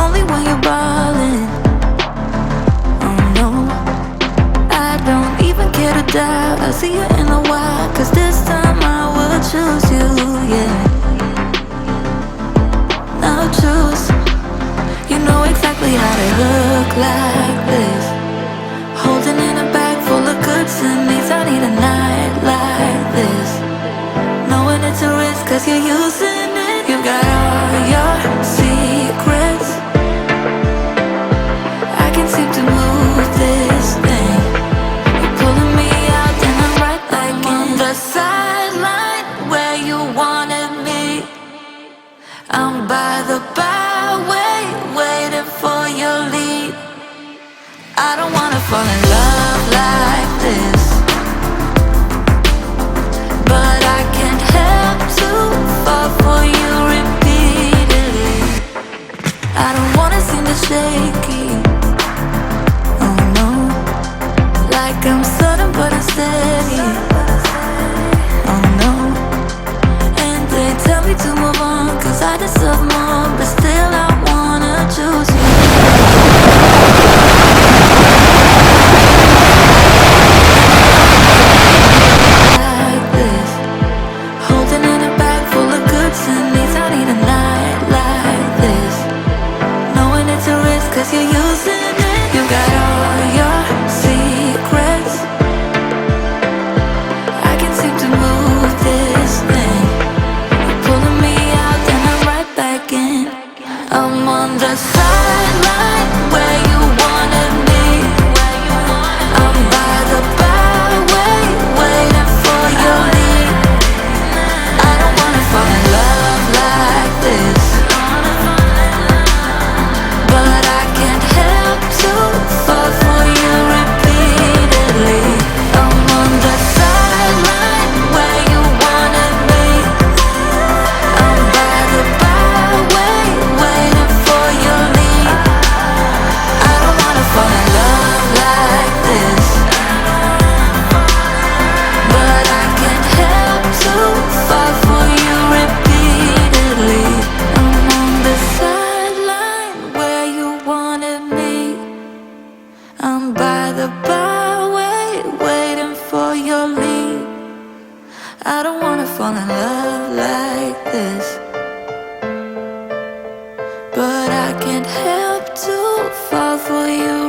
only when you're ballin'. Oh no, I don't even care to die. I'll see you in a while, cause this time I will choose you, yeah. Now choose. You know exactly how to look like this. Holding in a bag full of goods and needs. I need a night like this. Knowing it's a risk cause you're using it. You got all your secrets. I can seem to move this thing. You're pulling me out and I'm right back in. The sideline where you wanted me. I'm by the byway, waiting for your lead. I don't wanna fall in love like this, but I can't help to fall for you repeatedly. I don't wanna seem to shaky, oh no, like I'm sudden but I'm steady, oh no. And they tell me to move on cause I deserve more, but still I wanna choose you. Cause you're using it. You got all your secrets. I can seem to move this thing. You're pulling me out and I'm right back in. I'm on the sideline where you wanted me. I'm by the byway, waiting for your lead. I don't wanna fall in love like this, but I can't help to fall for you repeatedly. I'm on the sideline where you wanted me. I'm by the byway, waiting for your lead. I don't wanna fall in love like this, but I can't help to fall for you repeatedly. I'm on the sideline where you wanted me. I'm by the byway, waiting for your lead. I don't wanna fall in love like this, but I can't help to fall for you